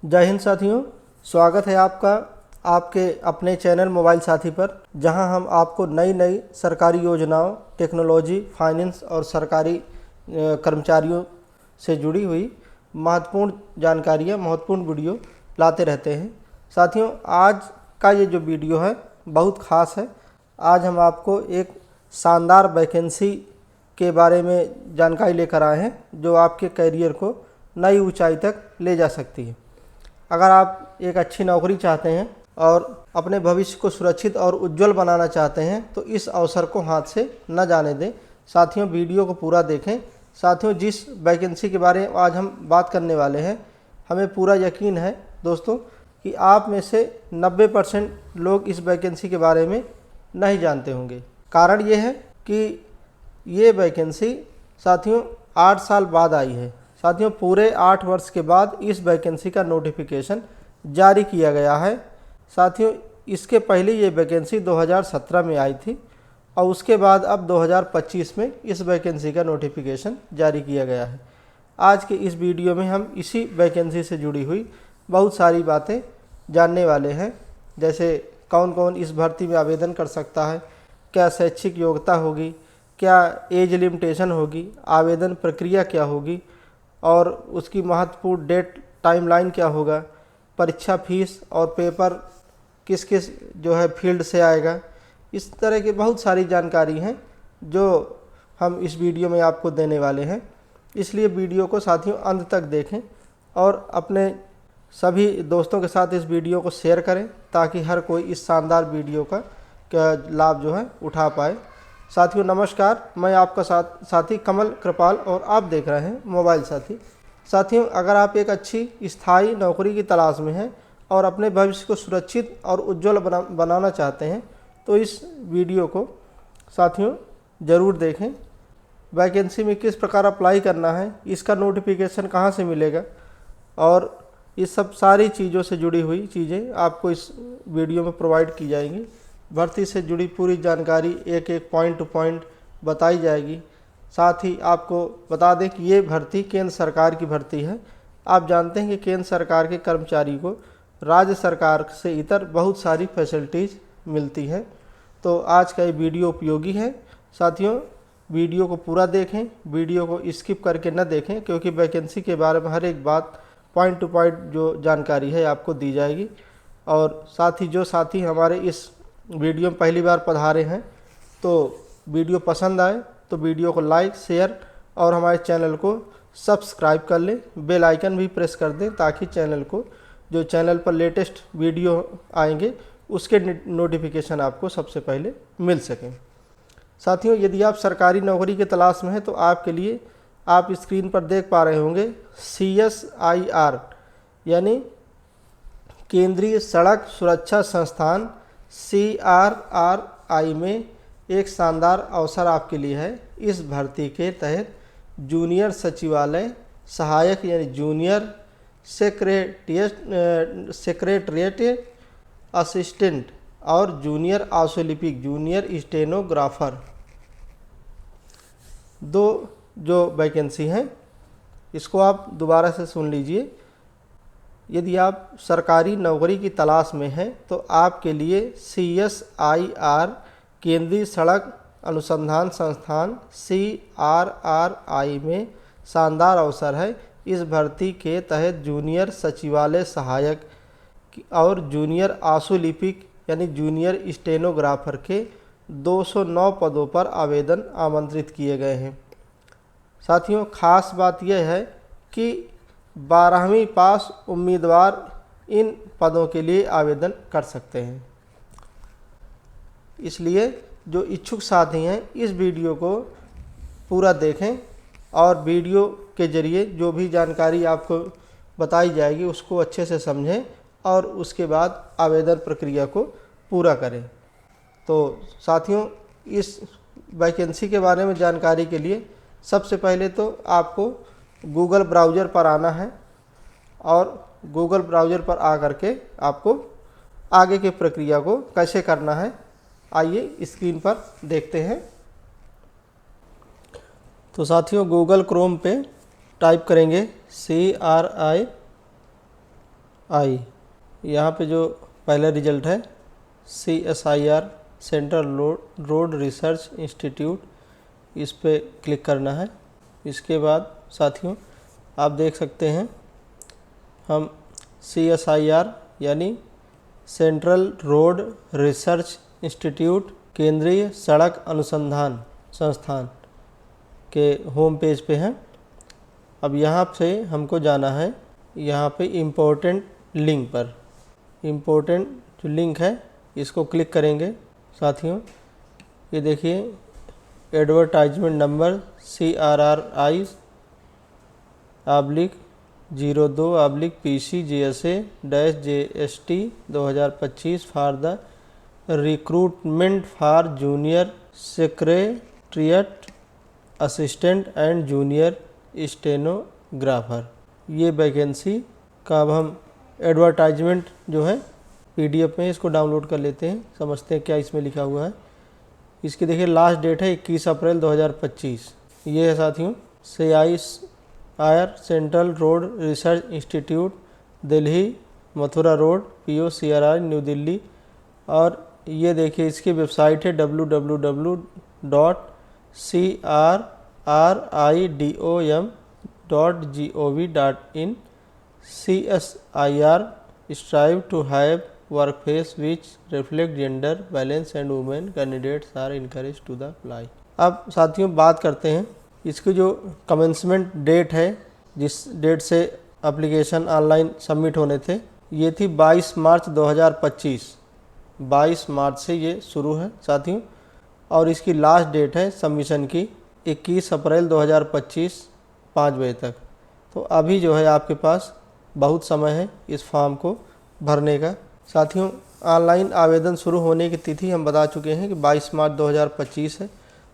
जय हिंद साथियों, स्वागत है आपका आपके अपने चैनल मोबाइल साथी पर, जहां हम आपको नई नई सरकारी योजनाओं, टेक्नोलॉजी, फाइनेंस और सरकारी कर्मचारियों से जुड़ी हुई महत्वपूर्ण जानकारियां, महत्वपूर्ण वीडियो लाते रहते हैं। साथियों, आज का ये जो वीडियो है बहुत ख़ास है। आज हम आपको एक शानदार वैकेंसी के बारे में जानकारी लेकर आए हैं जो आपके करियर को नई ऊंचाई तक ले जा सकती है। अगर आप एक अच्छी नौकरी चाहते हैं और अपने भविष्य को सुरक्षित और उज्जवल बनाना चाहते हैं तो इस अवसर को हाथ से न जाने दें। साथियों, वीडियो को पूरा देखें। साथियों, जिस वैकेंसी के बारे में आज हम बात करने वाले हैं, हमें पूरा यकीन है दोस्तों कि आप में से 90% लोग इस वैकेंसी के बारे में नहीं जानते होंगे। कारण ये है कि ये वैकेंसी साथियों 8 साल बाद आई है। साथियों, पूरे 8 वर्ष के बाद इस वैकेंसी का नोटिफिकेशन जारी किया गया है। साथियों, इसके पहले ये वैकेंसी 2017 में आई थी और उसके बाद अब 2025 में इस वैकेंसी का नोटिफिकेशन जारी किया गया है। आज के इस वीडियो में हम इसी वैकेंसी से जुड़ी हुई बहुत सारी बातें जानने वाले हैं, जैसे कौन कौन इस भर्ती में आवेदन कर सकता है, क्या शैक्षिक योग्यता होगी, क्या एज लिमिटेशन होगी, आवेदन प्रक्रिया क्या होगी और उसकी महत्वपूर्ण डेट टाइमलाइन क्या होगा, परीक्षा फीस और पेपर किस किस जो है फील्ड से आएगा। इस तरह की बहुत सारी जानकारी हैं जो हम इस वीडियो में आपको देने वाले हैं। इसलिए वीडियो को साथियों अंत तक देखें और अपने सभी दोस्तों के साथ इस वीडियो को शेयर करें ताकि हर कोई इस शानदार वीडियो का लाभ जो है उठा पाए। साथियों नमस्कार, मैं आपका साथी कमल कृपाल और आप देख रहे हैं मोबाइल साथी। साथियों, अगर आप एक अच्छी स्थायी नौकरी की तलाश में हैं और अपने भविष्य को सुरक्षित और उज्जवल बनाना चाहते हैं तो इस वीडियो को साथियों ज़रूर देखें। वैकेंसी में किस प्रकार अप्लाई करना है, इसका नोटिफिकेशन कहाँ से मिलेगा और इस सब सारी चीज़ों से जुड़ी हुई चीज़ें आपको इस वीडियो में प्रोवाइड की जाएंगी। भर्ती से जुड़ी पूरी जानकारी एक एक पॉइंट टू पॉइंट बताई जाएगी। साथ ही आपको बता दें कि ये भर्ती केंद्र सरकार की भर्ती है। आप जानते हैं कि केंद्र सरकार के कर्मचारी को राज्य सरकार से इतर बहुत सारी फैसिलिटीज़ मिलती हैं। तो आज का ये वीडियो उपयोगी है। साथियों, वीडियो को पूरा देखें, वीडियो को स्किप करके न देखें, क्योंकि वैकेंसी के बारे में हर एक बात पॉइंट टू पॉइंट जो जानकारी है आपको दी जाएगी। और साथ ही जो साथी हमारे इस वीडियो में पहली बार पधारे हैं तो वीडियो पसंद आए तो वीडियो को लाइक, शेयर और हमारे चैनल को सब्सक्राइब कर लें। बेल आइकन भी प्रेस कर दें ताकि चैनल को जो चैनल पर लेटेस्ट वीडियो आएंगे उसके नोटिफिकेशन आपको सबसे पहले मिल सकें। साथियों, यदि आप सरकारी नौकरी की तलाश में हैं तो आपके लिए आप स्क्रीन पर देख पा रहे होंगे CSIR यानी केंद्रीय सड़क सुरक्षा संस्थान CRRI में एक शानदार अवसर आपके लिए है। इस भर्ती के तहत जूनियर सचिवालय सहायक यानी जूनियर सेक्रेटरिएट असिस्टेंट और जूनियर आशुलिपिक जूनियर स्टेनोग्राफर, दो जो वैकेंसी हैं इसको आप दोबारा से सुन लीजिए। यदि आप सरकारी नौकरी की तलाश में हैं तो आपके लिए CSIR केंद्रीय सड़क अनुसंधान संस्थान CRRI में शानदार अवसर है। इस भर्ती के तहत जूनियर सचिवालय सहायक और जूनियर आशुलिपिक यानी जूनियर स्टेनोग्राफर के 209 पदों पर आवेदन आमंत्रित किए गए हैं। साथियों, खास बात यह है कि 12वीं पास उम्मीदवार इन पदों के लिए आवेदन कर सकते हैं। इसलिए जो इच्छुक साथी हैं इस वीडियो को पूरा देखें और वीडियो के ज़रिए जो भी जानकारी आपको बताई जाएगी उसको अच्छे से समझें और उसके बाद आवेदन प्रक्रिया को पूरा करें। तो साथियों, इस वैकेंसी के बारे में जानकारी के लिए सबसे पहले तो आपको गूगल ब्राउज़र पर आना है और गूगल ब्राउज़र पर आकर के आपको आगे की प्रक्रिया को कैसे करना है आइए स्क्रीन पर देखते हैं। तो साथियों, गूगल क्रोम पे टाइप करेंगे CRI आई। यहाँ पे जो पहला रिजल्ट है CSIR central road research institute, इस पे क्लिक करना है। इसके बाद साथियों आप देख सकते हैं हम CSIR यानी सेंट्रल रोड रिसर्च इंस्टीट्यूट केंद्रीय सड़क अनुसंधान संस्थान के होम पेज पे हैं। अब यहाँ से हमको जाना है यहाँ पे इम्पोर्टेंट लिंक पर। इम्पोर्टेंट जो लिंक है इसको क्लिक करेंगे साथियों। ये देखिए advertisement number CRRI/02/PC/JSA-JST 2025 for the recruitment for junior secretariat assistant and junior stenographer. ये वैकेंसी का अब हम एडवर्टाइजमेंट जो है PDF में इसको डाउनलोड कर लेते हैं, समझते हैं क्या इसमें लिखा हुआ है। इसकी देखिए लास्ट डेट है 21 अप्रैल 2025। ये है साथियों CSIR central road research institute Delhi Mathura road PO CRI new Delhi. और ये देखिए इसकी वेबसाइट है www.crridom.gov.in। CSIR strive to have workplace which reflect gender balance and women candidates are encouraged to the apply। अब साथियों बात करते हैं इसकी जो कमेंसमेंट डेट है, जिस डेट से एप्लीकेशन ऑनलाइन सबमिट होने थे, ये थी 22 मार्च 2025। 22 मार्च से ये शुरू है साथियों। और इसकी लास्ट डेट है सबमिशन की 21 अप्रैल 2025 5 बजे तक। तो अभी जो है आपके पास बहुत समय है इस फॉर्म को भरने का। साथियों ऑनलाइन आवेदन शुरू होने की तिथि हम बता चुके हैं कि 22 मार्च 2025 है।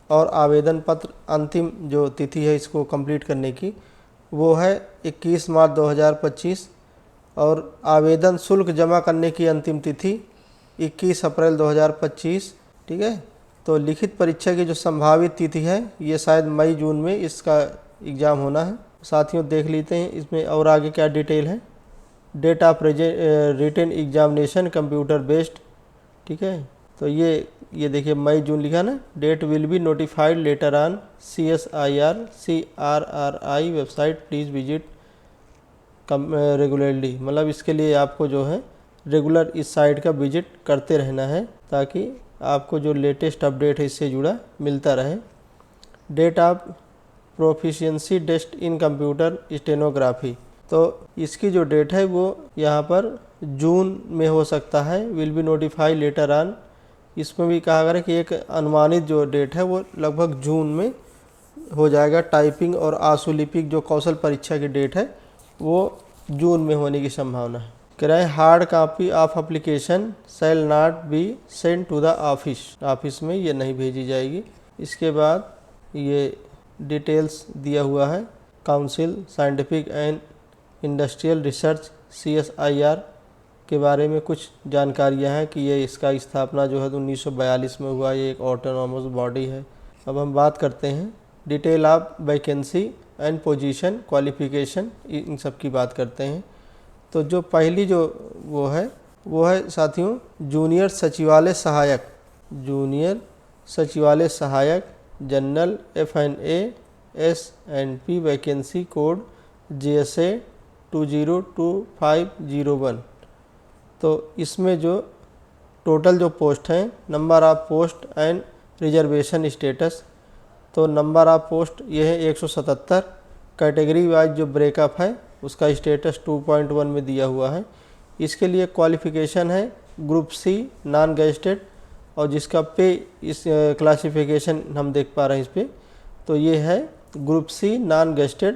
और आवेदन पत्र अंतिम जो तिथि है इसको कंप्लीट करने की वो है 21 मार्च 2025। और आवेदन शुल्क जमा करने की अंतिम तिथि 21 अप्रैल 2025। ठीक है। तो लिखित परीक्षा की जो संभावित तिथि है ये शायद मई जून में इसका एग्ज़ाम होना है। साथियों देख लेते हैं इसमें और आगे क्या डिटेल है। Date of written examination computer based. ठीक है। तो ये देखिए मई जून लिखा ना। Date will be notified later on CSIR CRRI website please visit regularly. मतलब इसके लिए आपको जो है रेगुलर इस साइट का विजिट करते रहना है ताकि आपको जो लेटेस्ट अपडेट है इससे जुड़ा मिलता रहे। Date of proficiency test in computer stenography, तो इसकी जो डेट है वो यहाँ पर जून में हो सकता है। Will be notify later on. इसमें भी कहा गया है कि एक अनुमानित जो डेट है वो लगभग जून में हो जाएगा। टाइपिंग और आशुलिपिक जो कौशल परीक्षा की डेट है वो जून में होने की संभावना है। कह रहे हैं hard copy of application shall not be send to the office. Office में ये नहीं भेजी जाएगी। इसके बाद ये डिटेल्स दिया हुआ है। Council scientific and industrial research CSIR के बारे में कुछ जानकारियां हैं कि ये इसका स्थापना जो है 1942 में हुआ। ये एक ऑटोनॉमस बॉडी है। अब हम बात करते हैं detail of vacancy and position qualification, इन सब की बात करते हैं। तो जो पहली जो वो है साथियों जूनियर सचिवालय सहायक। जूनियर सचिवालय सहायक general FNA S&P vacancy code JSA 202501। तो इसमें जो टोटल जो पोस्ट हैं, number of post and reservation status, तो नंबर ऑफ पोस्ट ये है 177। कैटेगरी वाइज जो ब्रेकअप है उसका स्टेटस 2.1 में दिया हुआ है। इसके लिए क्वालिफ़िकेशन है ग्रुप C नॉन गैजेटेड, और जिसका पे इस क्लासिफिकेशन हम देख पा रहे हैं इस पर, तो ये है ग्रुप C नॉन गैजेटेड।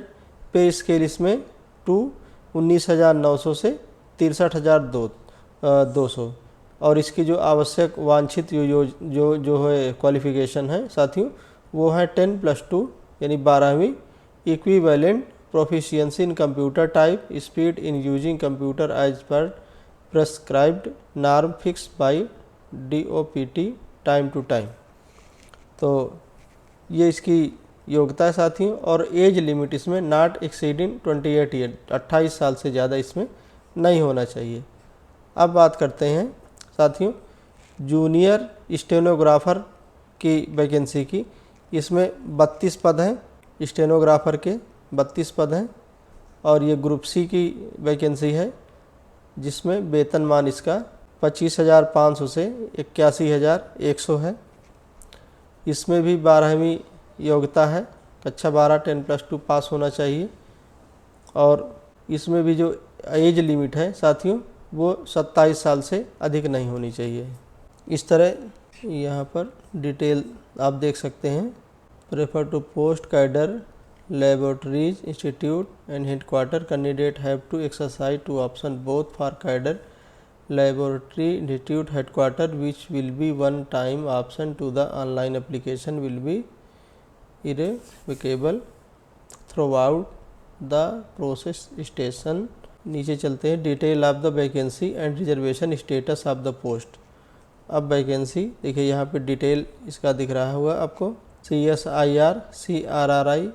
पे स्केल इसमें 19,900 से 63,200। और इसकी जो आवश्यक वांछित जो है क्वालिफ़िकेशन है साथियों वो है 10+2 यानी 12वीं। Equivalent proficiency in computer type speed in using computer as per prescribed norm fix by DOPT time to time. तो ये इसकी योग्यता है साथियों। और एज लिमिट इसमें नॉट एक्सीडिंग 28 ईयर, 28 साल से ज़्यादा इसमें नहीं होना चाहिए। अब बात करते हैं साथियों जूनियर स्टेनोग्राफर की वैकेंसी की। इसमें 32 पद हैं, स्टेनोग्राफर के 32 पद हैं और ये ग्रुप सी की वैकेंसी है, जिसमें वेतनमान इसका 25,500 से 81,100 है। इसमें भी 12वीं योग्यता है, कक्षा 12 10+2 पास होना चाहिए। और इसमें भी जो एज लिमिट है साथियों वो 27 साल से अधिक नहीं होनी चाहिए। इस तरह यहाँ पर डिटेल आप देख सकते हैं। Prefer to post cadre laboratories institute and headquarter candidate have to exercise to option both for cadre laboratory institute headquarter which will be one time option to the online application will be irrevocable throughout the process station। नीचे चलते हैं detail of the vacancy and reservation status of the post. अब vacancy देखिए यहाँ पे detail इसका दिख रहा होगा आपको। CSIR CRRI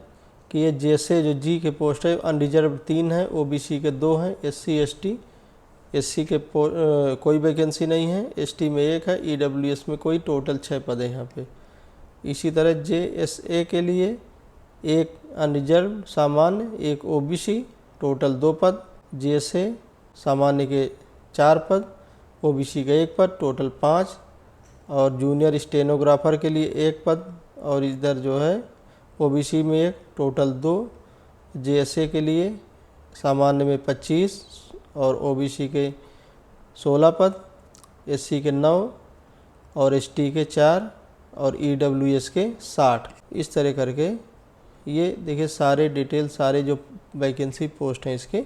की ये जैसे जो जी के पोस्ट है अनरिजर्व 3 है, OBC के 2 हैं, SC ST SC के कोई वैकेंसी नहीं है, ST में 1 है, EWS में कोई, टोटल 6 पद है यहाँ पे। इसी तरह JSA के लिए 1 अनरिजर्व सामान्य, 1 OBC, टोटल 2 पद। JSA सामान्य के 4 पद, OBC का 1 पद, टोटल 5। और जूनियर स्टेनोग्राफर के लिए 1 पद और इधर जो है OBC में 1, टोटल 2। JSA के लिए सामान्य में 25 और OBC के 16 पद, SC के 9 और ST के 4 और EWS के 60। इस तरह करके ये देखिए सारे डिटेल, सारे जो वैकेंसी पोस्ट हैं इसके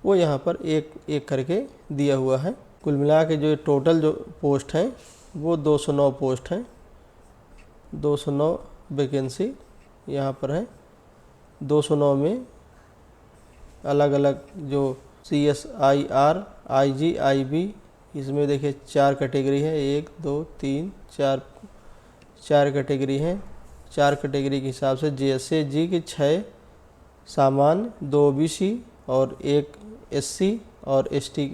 वो यहाँ पर एक एक करके दिया हुआ है। कुल मिला के जो टोटल जो पोस्ट हैं वो 209 पोस्ट हैं, 209 वैकेंसी यहाँ पर है। 209 में अलग अलग जो CSIR IG IB इसमें देखिए 4 कैटेगरी है, 1 2 3 4 कैटेगरी हैं। 4 कैटेगरी के हिसाब से JSA जी की 6 सामान्य, 2 OBC और 1 SC और ST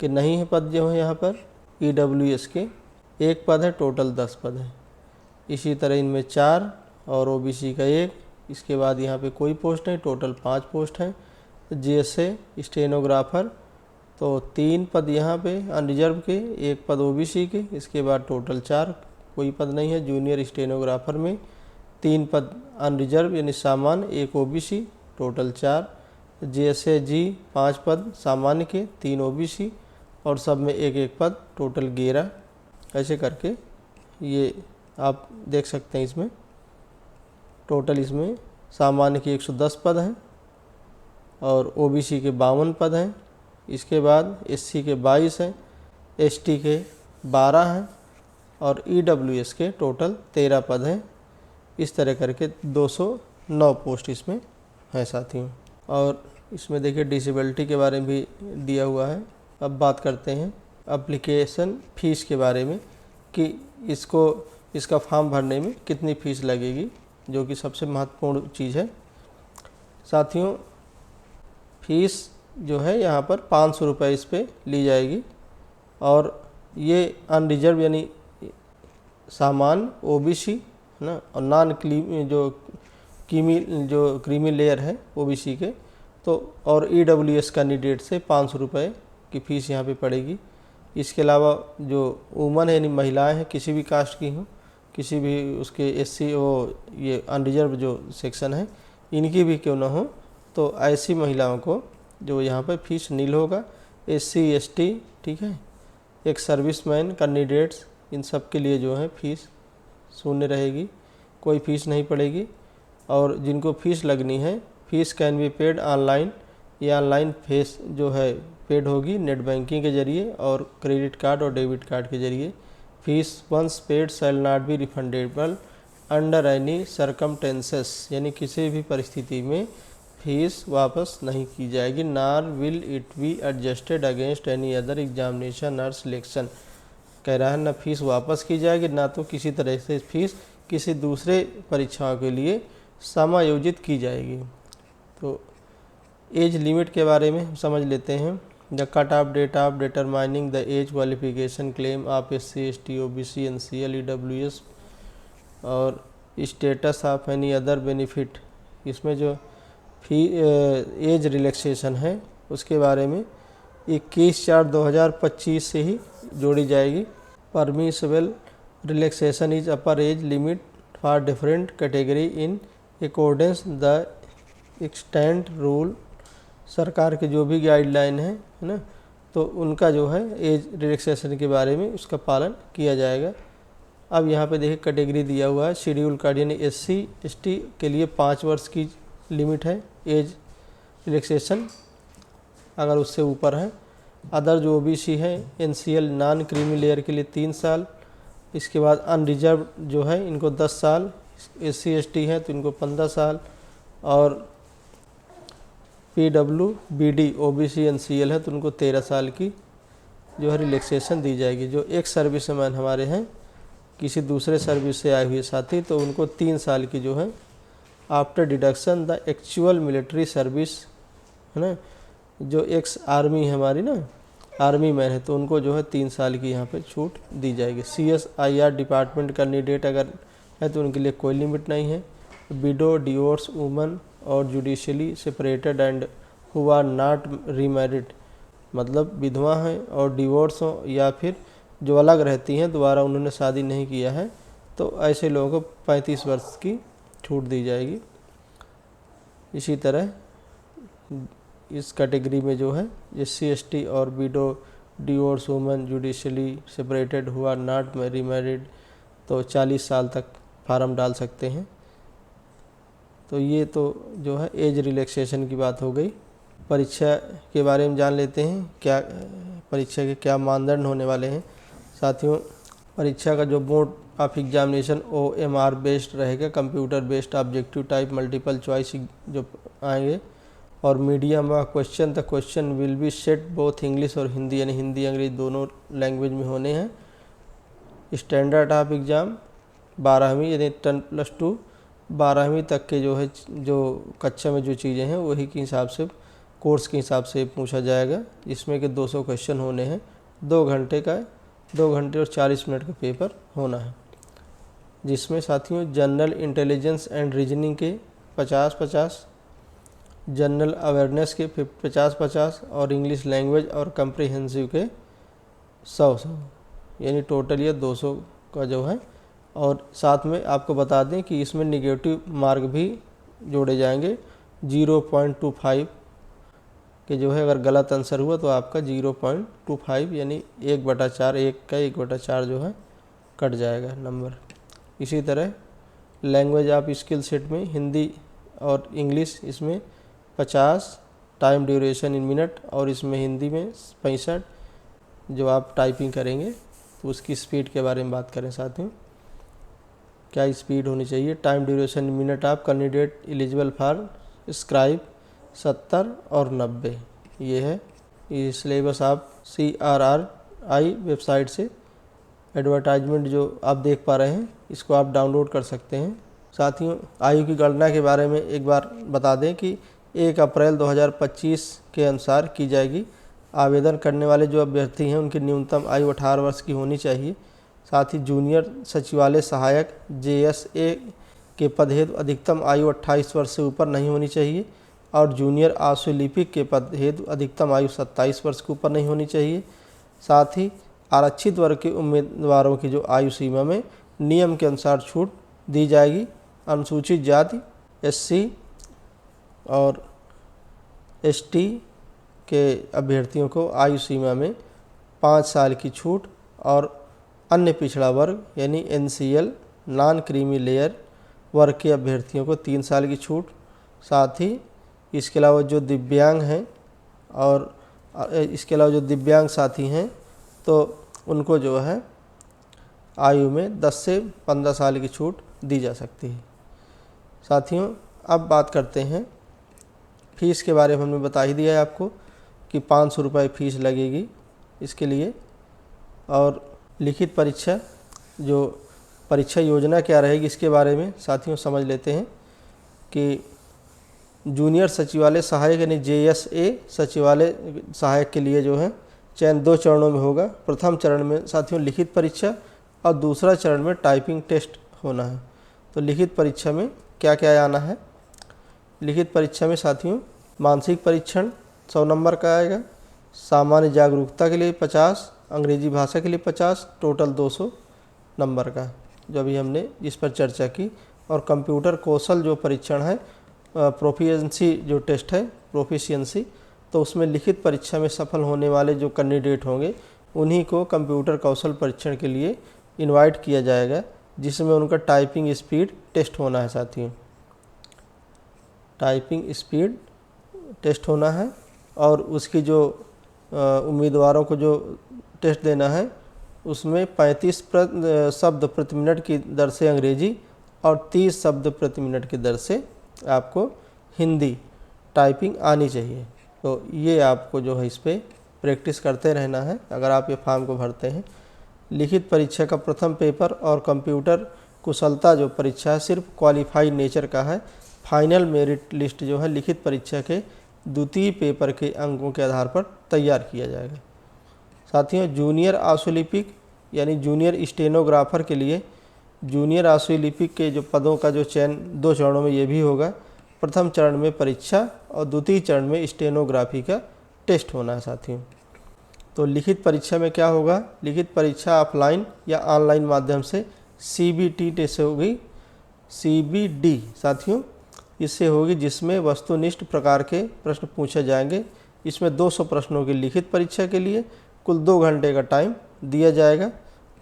के नहीं है पद जो है यहाँ पर। EWS के 1 पद है, टोटल 10 पद है। इसी तरह इनमें 4 और OBC का 1। इसके बाद यहाँ पे कोई पोस्ट नहीं, टोटल 5 पोस्ट हैं। JSA स्टेनोग्राफर तो 3 पद यहाँ पे अनरिजर्व के, 1 पद OBC के। इसके बाद टोटल 4, कोई पद नहीं है। जूनियर स्टेनोग्राफर में 3 पद अनरिजर्व यानी सामान्य, 1 OBC, टोटल 4। JSA जी 5 पद सामान्य के, 3 OBC और सब में 1 पद, टोटल 11। ऐसे करके ये आप देख सकते हैं। इसमें टोटल इसमें सामान्य के 110 पद हैं और OBC के 52 पद हैं। इसके बाद SC के 22 हैं, ST के 12 हैं और EWS के टोटल 13 पद हैं। इस तरह करके 209 पोस्ट इसमें है साथियों। और इसमें देखिए डिसेबिलिटी के बारे में भी दिया हुआ है। अब बात करते हैं एप्लीकेशन फ़ीस के बारे में कि इसका फॉर्म भरने में कितनी फ़ीस लगेगी, जो कि सबसे महत्वपूर्ण चीज़ है साथियों। फ़ीस जो है यहाँ पर 500 रुपये इस पर ली जाएगी और ये अनरिजर्व यानी सामान्य, OBC है ना, और नॉन क्रीमी लेयर है OBC के तो, और EWS कैंडिडेट से 500 रुपये की फ़ीस यहाँ पे पड़ेगी। इसके अलावा जो वुमन है यानी महिलाएं हैं, किसी भी कास्ट की हों, किसी भी उसके SC ये अनरिजर्व जो सेक्शन है इनकी भी क्यों ना हो, तो ऐसी महिलाओं को जो यहाँ पर फीस नील होगा। SC ST ठीक है, एक सर्विसमैन कैंडिडेट्स, इन सब के लिए जो है फीस शून्य रहेगी, कोई फ़ीस नहीं पड़ेगी। और जिनको फ़ीस लगनी है, fees can be paid online, या ऑनलाइन फीस जो है पेड होगी नेट बैंकिंग के जरिए और क्रेडिट कार्ड और डेबिट कार्ड के जरिए। Fees once paid shall not be refundable under any circumstances, यानी किसी भी परिस्थिति में फीस वापस नहीं की जाएगी। नार will it be adjusted against any other examination और सिलेक्शन। कह रहा है ना फीस वापस की जाएगी, ना तो किसी तरह से फीस किसी दूसरे परीक्षाओं के लिए समायोजित की जाएगी। तो एज लिमिट के बारे में हम समझ लेते हैं। The cut off data of determining the age qualification claim of SC ST OBC NCL EWS और status of any other benefit, इसमें जो एज रिलैक्सेशन है उसके बारे में 21/4/2025 से ही जोड़ी जाएगी। Permissible relaxation is upper age limit for different category in accordance the extent rule. सरकार के जो भी गाइडलाइन है ना, तो उनका जो है एज रिलैक्सेशन के बारे में उसका पालन किया जाएगा। अब यहाँ पे देखिए कैटेगरी दिया हुआ है, शेड्यूल कार्ड यानी SC ST के लिए 5 वर्ष की लिमिट है एज रिलैक्सेशन अगर उससे ऊपर है। अदर जो OBC है NCL नॉन क्रीमी लेयर के लिए 3 साल। इसके बाद अनरिजर्व जो है इनको 10 साल, SC ST है तो इनको 15 साल, और PWBD OBC NCL है तो उनको 13 साल की जो है रिलैक्सेशन दी जाएगी। जो एक्स सर्विसमैन हमारे हैं किसी दूसरे सर्विस से आए हुए साथी, तो उनको 3 साल की जो है after deduction the actual military service है ना। जो एक्स आर्मी है हमारी ना, आर्मी मैन है, तो उनको जो है 3 साल की यहाँ पे छूट दी जाएगी। CSIR डिपार्टमेंट कैंडिडेट अगर है तो उनके लिए कोई लिमिट नहीं है। विडो डिवोर्स वुमन और judicially separated and who are not remarried, मतलब विधवा हैं और डिवोर्स हो या फिर जो अलग रहती हैं, दोबारा उन्होंने शादी नहीं किया है, तो ऐसे लोगों को 35 वर्ष की छूट दी जाएगी। इसी तरह इस कैटेगरी में जो है SC ST और widow divorce woman judicially separated who are not remarried तो 40 साल तक फार्म डाल सकते हैं। तो ये तो जो है एज रिलैक्सेशन की बात हो गई। परीक्षा के बारे में जान लेते हैं, क्या परीक्षा के क्या मानदंड होने वाले हैं। साथियों, परीक्षा का जो mode of examination OMR based रहेगा, computer based objective type multiple choice जो आएंगे, और medium of question, the question will be set both English और हिंदी, यानी हिंदी अंग्रेजी दोनों लैंग्वेज में होने हैं। स्टैंडर्ड ऑफ एग्ज़ाम 12वीं यानी 10+2 12वीं तक के जो है जो कक्षा में जो चीज़ें हैं वही के हिसाब से, कोर्स के हिसाब से पूछा जाएगा, जिसमें कि 200 क्वेश्चन होने हैं। 2 घंटे का 2 घंटे और 40 मिनट का पेपर होना है, जिसमें साथियों जनरल इंटेलिजेंस एंड रीजनिंग के 50-50, जनरल अवेयरनेस के 50-50 और इंग्लिश लैंग्वेज और कम्प्रीहेंसिव के 100, यानी टोटल ये 200 का जो है। और साथ में आपको बता दें कि इसमें निगेटिव मार्क भी जोड़े जाएंगे 0.25 के जो है, अगर गलत आंसर हुआ तो आपका 0.25 यानी 1/4, 1 का 1/4 जो है कट जाएगा नंबर। इसी तरह लैंग्वेज आप स्किल सेट में हिंदी और इंग्लिश इसमें 50 टाइम ड्यूरेशन इन मिनट, और इसमें हिंदी में 65 जो आप टाइपिंग करेंगे। तो उसकी स्पीड के बारे में बात करें साथियों, क्या स्पीड होनी चाहिए। टाइम ड्यूरेशन इन मिनट आप कैंडिडेट एलिजिबल फॉर स्क्राइब 70 और 90, ये है। ये सिलेबस आप CRRI वेबसाइट से एडवर्टाइजमेंट जो आप देख पा रहे हैं इसको आप डाउनलोड कर सकते हैं। साथियों, आयु की गणना के बारे में एक बार बता दें कि 1 अप्रैल 2025 के अनुसार की जाएगी। आवेदन करने वाले जो अभ्यर्थी हैं उनकी न्यूनतम आयु 18 वर्ष की होनी चाहिए। साथ ही जूनियर सचिवालय सहायक JSA के पद हेतु अधिकतम आयु 28 वर्ष से ऊपर नहीं होनी चाहिए, और जूनियर आशुलिपिक के पद हेतु अधिकतम आयु 27 वर्ष के ऊपर नहीं होनी चाहिए। साथ ही आरक्षित वर्ग के उम्मीदवारों की जो आयु सीमा में नियम के अनुसार छूट दी जाएगी। अनुसूचित जाति SC और ST के अभ्यर्थियों को आयु सीमा में 5 साल की छूट, और अन्य पिछड़ा वर्ग यानी NCL नॉन क्रीमी लेयर वर्ग के अभ्यर्थियों को 3 साल की छूट। साथ ही इसके अलावा जो दिव्यांग हैं और इसके अलावा जो दिव्यांग साथी हैं तो उनको जो है आयु में 10 से 15 साल की छूट दी जा सकती है। साथियों, अब बात करते हैं फ़ीस के बारे में। हमने बता ही दिया है आपको कि 500 रुपये फ़ीस लगेगी इसके लिए। और लिखित परीक्षा, जो परीक्षा योजना क्या रहेगी इसके बारे में साथियों समझ लेते हैं कि जूनियर सचिवालय सहायक यानी JSA सचिवालय सहायक के लिए जो है चयन 2 चरणों में होगा। प्रथम चरण में साथियों लिखित परीक्षा और दूसरा चरण में टाइपिंग टेस्ट होना है। तो लिखित परीक्षा में क्या क्या आना है? लिखित परीक्षा में साथियों मानसिक परीक्षण 100 नंबर का आएगा, सामान्य जागरूकता के लिए 50, अंग्रेजी भाषा के लिए 50, टोटल 200 नंबर का, जो अभी हमने इस पर चर्चा की। और कंप्यूटर कौशल जो परीक्षण है, प्रोफिशिएंसी जो टेस्ट है, प्रोफिशिएंसी, तो उसमें लिखित परीक्षा में सफल होने वाले जो कैंडिडेट होंगे उन्हीं को कंप्यूटर कौशल परीक्षण के लिए इनवाइट किया जाएगा, जिसमें उनका टाइपिंग स्पीड टेस्ट होना है साथियों। टाइपिंग स्पीड टेस्ट होना है और उसकी जो उम्मीदवारों को जो टेस्ट देना है उसमें 35 शब्द प्रति मिनट की दर से अंग्रेजी और 30 शब्द प्रति मिनट की दर से आपको हिंदी टाइपिंग आनी चाहिए। तो ये आपको जो है इस पर प्रैक्टिस करते रहना है अगर आप ये फॉर्म को भरते हैं। लिखित परीक्षा का प्रथम पेपर और कंप्यूटर कुशलता जो परीक्षा है सिर्फ क्वालिफाइड नेचर का है। फाइनल मेरिट लिस्ट जो है लिखित परीक्षा के द्वितीय पेपर के अंकों के आधार पर तैयार किया जाएगा। साथियों जूनियर आशुलिपिक यानी जूनियर स्टेनोग्राफर के लिए जूनियर आशुलिपिक के जो पदों का जो चयन 2 चरणों में ये भी होगा। प्रथम चरण में परीक्षा और द्वितीय चरण में स्टेनोग्राफी का टेस्ट होना है साथियों। तो लिखित परीक्षा में क्या होगा? लिखित परीक्षा ऑफलाइन या ऑनलाइन माध्यम से CBT टेस्ट होगी। CBD साथियों इससे होगी, जिसमें वस्तुनिष्ठ प्रकार के प्रश्न पूछे जाएंगे। इसमें 200 प्रश्नों की लिखित परीक्षा के लिए कुल 2 घंटे का टाइम दिया जाएगा।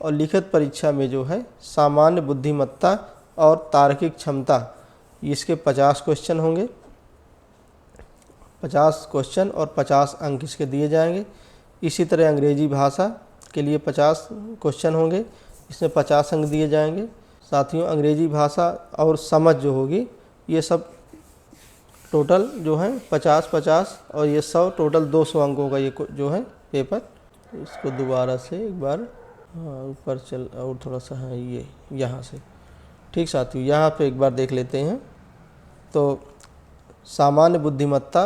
और लिखित परीक्षा में जो है सामान्य बुद्धिमत्ता और तार्किक क्षमता, इसके 50 क्वेश्चन होंगे। 50 क्वेश्चन और 50 अंक इसके दिए जाएंगे। इसी तरह अंग्रेजी भाषा के लिए 50 क्वेश्चन होंगे, इसमें 50 अंक दिए जाएंगे। साथियों अंग्रेजी भाषा और समझ जो होगी ये सब टोटल जो है 50-50 और ये 100, टोटल 200 अंकों का ये जो है पेपर। इसको दोबारा से एक बार ऊपर चल और थोड़ा सा है ये यहाँ से, ठीक साथियों यहाँ पे एक बार देख लेते हैं। तो सामान्य बुद्धिमत्ता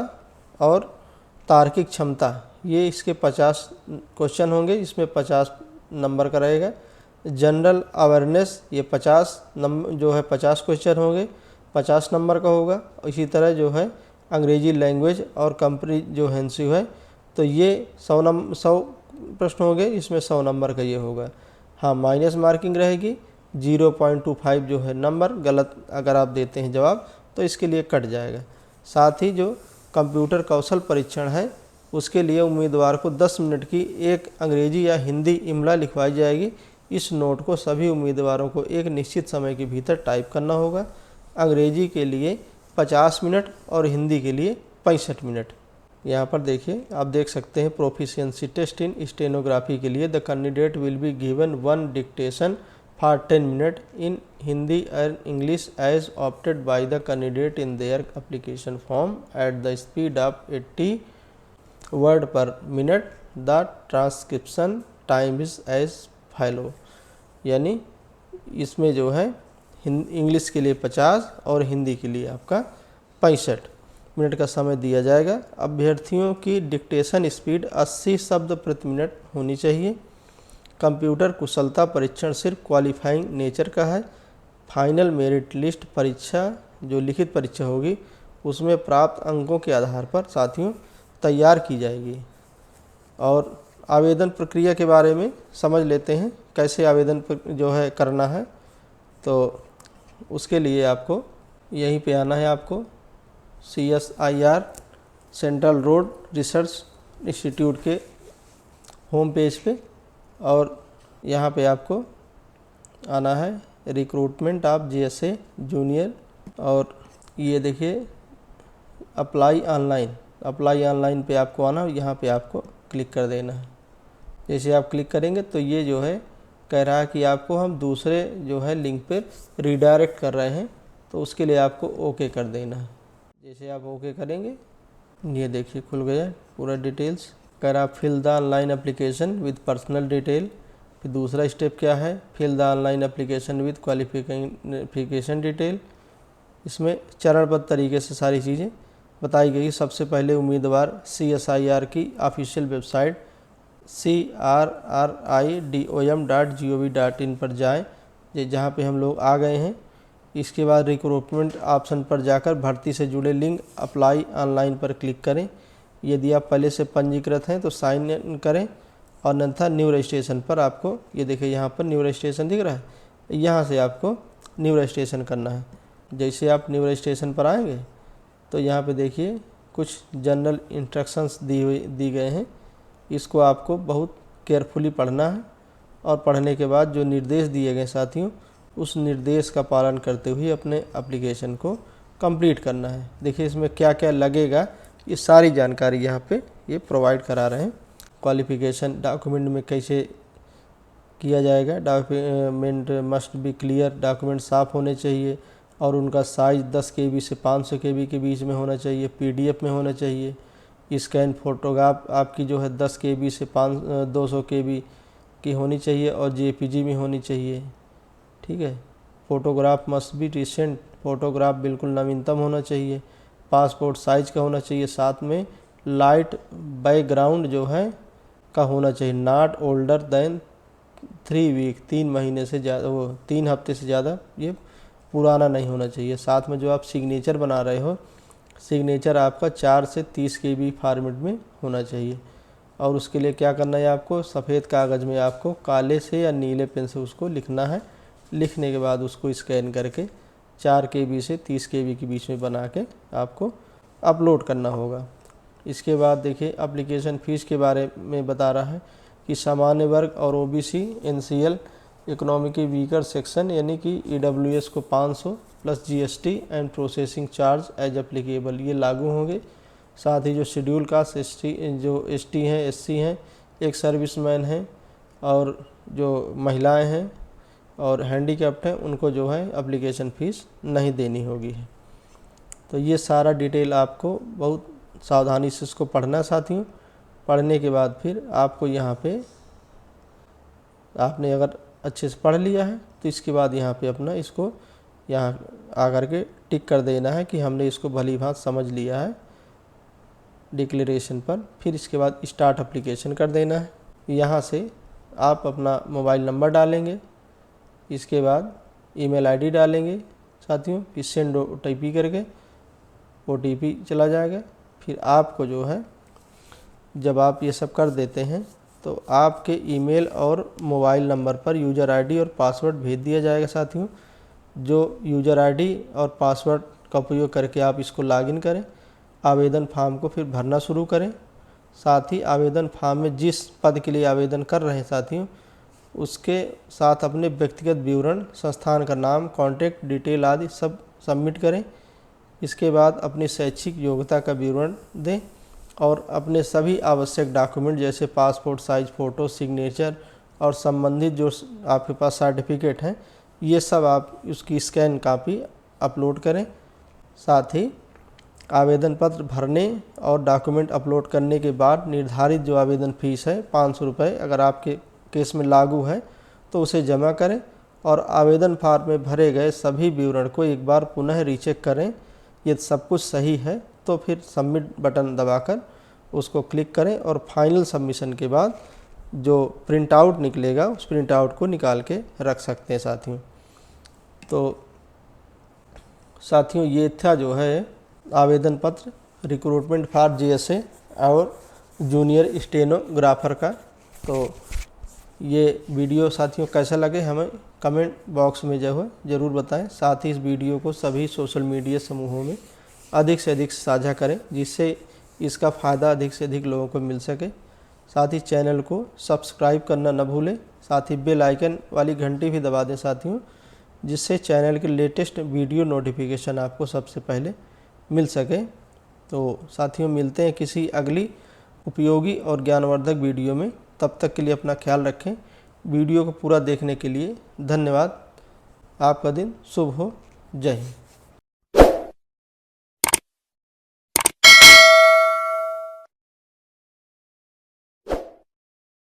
और तार्किक क्षमता ये इसके 50 क्वेश्चन होंगे, इसमें 50 नंबर का रहेगा। जनरल अवेयरनेस ये 50 नंबर जो है 50 क्वेश्चन होंगे, 50 नंबर का होगा। इसी तरह जो है अंग्रेजी लैंग्वेज और कम्प्रीहेंसिव है तो ये 100 प्रश्न होंगे, इसमें 100 नंबर का ये होगा। हाँ माइनस मार्किंग रहेगी, 0.25 जो है नंबर गलत अगर आप देते हैं जवाब तो इसके लिए कट जाएगा। साथ ही जो कंप्यूटर कौशल परीक्षण है उसके लिए उम्मीदवार को 10 मिनट की एक अंग्रेजी या हिंदी इमला लिखवाई जाएगी। इस नोट को सभी उम्मीदवारों को एक निश्चित समय के भीतर टाइप करना होगा। अंग्रेजी के लिए 50 मिनट और हिंदी के लिए 65 मिनट। यहाँ पर देखिए आप देख सकते हैं प्रोफिशिएंसी टेस्ट इन स्टेनोग्राफी के लिए the candidate will be given 1 dictation for 10 minute in Hindi and English as opted by the candidate in their application form at the speed of 80 word per minute. The transcription time is as follow. यानी इसमें जो है English के लिए 50 और हिंदी के लिए आपका 65 मिनट का समय दिया जाएगा। अभ्यर्थियों की डिक्टेशन स्पीड 80 शब्द प्रति मिनट होनी चाहिए। कंप्यूटर कुशलता परीक्षण सिर्फ क्वालिफाइंग नेचर का है। फाइनल मेरिट लिस्ट परीक्षा जो लिखित परीक्षा होगी उसमें प्राप्त अंकों के आधार पर साथियों तैयार की जाएगी। और आवेदन प्रक्रिया के बारे में समझ लेते हैं कैसे आवेदन जो है करना है। तो उसके लिए आपको यहीं पे आना है, आपको CSIR central road research institute के होम पेज पे, और यहाँ पे आपको आना है रिक्रूटमेंट ऑफ JSA जूनियर। और ये देखिए अप्लाई ऑनलाइन पे आपको आना, यहाँ पे आपको क्लिक कर देना है। जैसे आप क्लिक करेंगे तो ये जो है कह रहा है कि आपको हम दूसरे जो है लिंक पे रीडायरेक्ट कर रहे हैं, तो उसके लिए आपको ओके कर देना है। जैसे आप ओके करेंगे ये देखिए खुल गया पूरा डिटेल्स। कह रहा fill the online application with personal detail. फिर दूसरा स्टेप क्या है, fill the online application with qualification detail. इसमें चरणबद्ध तरीके से सारी चीज़ें बताई गई। सबसे पहले उम्मीदवार CSIR की ऑफिशियल वेबसाइट crridom.gov.in पर जाएं, जहां पे हम लोग आ गए हैं। इसके बाद रिक्रूटमेंट ऑप्शन पर जाकर भर्ती से जुड़े लिंक अप्लाई ऑनलाइन पर क्लिक करें। यदि आप पहले से पंजीकृत हैं तो साइन इन करें और अन्यथा न्यू रजिस्ट्रेशन पर आपको, ये देखिए यहाँ पर न्यू रजिस्ट्रेशन दिख रहा है, यहाँ से आपको न्यू रजिस्ट्रेशन करना है। जैसे आप न्यू रजिस्ट्रेशन पर आएंगे तो यहाँ पे देखिए कुछ जनरल इंस्ट्रक्शंस दी गए हैं। इसको आपको बहुत केयरफुली पढ़ना है और पढ़ने के बाद जो निर्देश दिए गए साथियों, उस निर्देश का पालन करते हुए अपने एप्लीकेशन को कंप्लीट करना है। देखिए इसमें क्या क्या लगेगा, ये सारी जानकारी यहाँ पे ये प्रोवाइड करा रहे हैं। क्वालिफिकेशन डॉक्यूमेंट में कैसे किया जाएगा, document must be clear, document साफ़ होने चाहिए और उनका साइज़ 10 KB से 500 KB के बीच में होना चाहिए, PDF में होना चाहिए। स्कैन फोटोग्राफ आपकी जो है 10 KB से 200 KB की होनी चाहिए और JPG में होनी चाहिए, ठीक है। Photograph must be recent, photograph बिल्कुल नवीनतम होना चाहिए। पासपोर्ट साइज़ का होना चाहिए, साथ में लाइट बैकग्राउंड जो है का होना चाहिए। नॉट ओल्डर देन 3 वीक, 3 महीने से ज़्यादा, वो 3 हफ्ते से ज़्यादा ये पुराना नहीं होना चाहिए। साथ में जो आप सिग्नेचर बना रहे हो, सिग्नेचर आपका 4 से 30 KB फॉर्मेट में होना चाहिए। और उसके लिए क्या करना है, आपको सफ़ेद कागज़ में आपको काले से या नीले पेन से उसको लिखना है। लिखने के बाद उसको स्कैन करके 4 KB से 30 KB के बीच में बना के आपको अपलोड करना होगा। इसके बाद देखिए एप्लीकेशन फ़ीस के बारे में बता रहा है कि सामान्य वर्ग और OBC NCL economically weaker section यानी कि EWS को 500 plus GST and processing charge as applicable ये लागू होंगे। साथ ही जो शेड्यूल कास्ट ST हैं, SC हैं, एक सर्विसमैन हैं और जो महिलाएं हैं और हैंडीकैप्ड हैं, उनको जो है एप्लीकेशन फ़ीस नहीं देनी होगी। तो ये सारा डिटेल आपको बहुत सावधानी से इसको पढ़ना है साथियों। पढ़ने के बाद फिर आपको यहाँ पे, आपने अगर अच्छे से पढ़ लिया है तो इसके बाद यहाँ पे अपना इसको यहाँ आकर के टिक कर देना है कि हमने इसको भली भांति समझ लिया है डिक्लेरेशन पर। फिर इसके बाद स्टार्ट एप्लीकेशन कर देना है। यहाँ से आप अपना मोबाइल नंबर डालेंगे, इसके बाद ईमेल ID डालेंगे साथियों, फिर सेंड OTP करके OTP चला जाएगा। फिर आपको जो है जब आप ये सब कर देते हैं तो आपके ईमेल और मोबाइल नंबर पर यूज़र ID और पासवर्ड भेज दिया जाएगा साथियों। जो यूज़र ID और पासवर्ड का उपयोग करके आप इसको लॉगिन करें, आवेदन फॉर्म को फिर भरना शुरू करें। साथ ही आवेदन फॉर्म में जिस पद के लिए आवेदन कर रहे हैं साथियों, उसके साथ अपने व्यक्तिगत विवरण, संस्थान का नाम, कॉन्टैक्ट डिटेल आदि सब सबमिट करें। इसके बाद अपनी शैक्षिक योग्यता का विवरण दें और अपने सभी आवश्यक डॉक्यूमेंट जैसे पासपोर्ट साइज फ़ोटो, सिग्नेचर और संबंधित जो आपके पास सर्टिफिकेट हैं, ये सब आप उसकी स्कैन कॉपी अपलोड करें। साथ ही आवेदन पत्र भरने और डॉक्यूमेंट अपलोड करने के बाद निर्धारित जो आवेदन फ़ीस है 500 रुपये, अगर आपके केस में लागू है तो उसे जमा करें और आवेदन फॉर्म में भरे गए सभी विवरण को एक बार पुनः रीचेक करें। यदि सब कुछ सही है तो फिर सबमिट बटन दबाकर उसको क्लिक करें और फाइनल सबमिशन के बाद जो प्रिंट आउट निकलेगा उस प्रिंट आउट को निकाल के रख सकते हैं साथियों। तो साथियों ये था जो है आवेदन पत्र रिक्रूटमेंट फॉर GSA और जूनियर स्टेनोग्राफर का। तो ये वीडियो साथियों कैसा लगे हमें कमेंट बॉक्स में जो है ज़रूर बताएं। साथ ही इस वीडियो को सभी सोशल मीडिया समूहों में अधिक से अधिक साझा करें जिससे इसका फ़ायदा अधिक से अधिक लोगों को मिल सके। साथ ही चैनल को सब्सक्राइब करना न भूलें। साथ ही बेल आइकन वाली घंटी भी दबा दें साथियों, जिससे चैनल के लेटेस्ट वीडियो नोटिफिकेशन आपको सबसे पहले मिल सके। तो साथियों मिलते हैं किसी अगली उपयोगी और ज्ञानवर्धक वीडियो में। तब तक के लिए अपना ख्याल रखें। वीडियो को पूरा देखने के लिए धन्यवाद। आपका दिन शुभ हो। जय हिंद।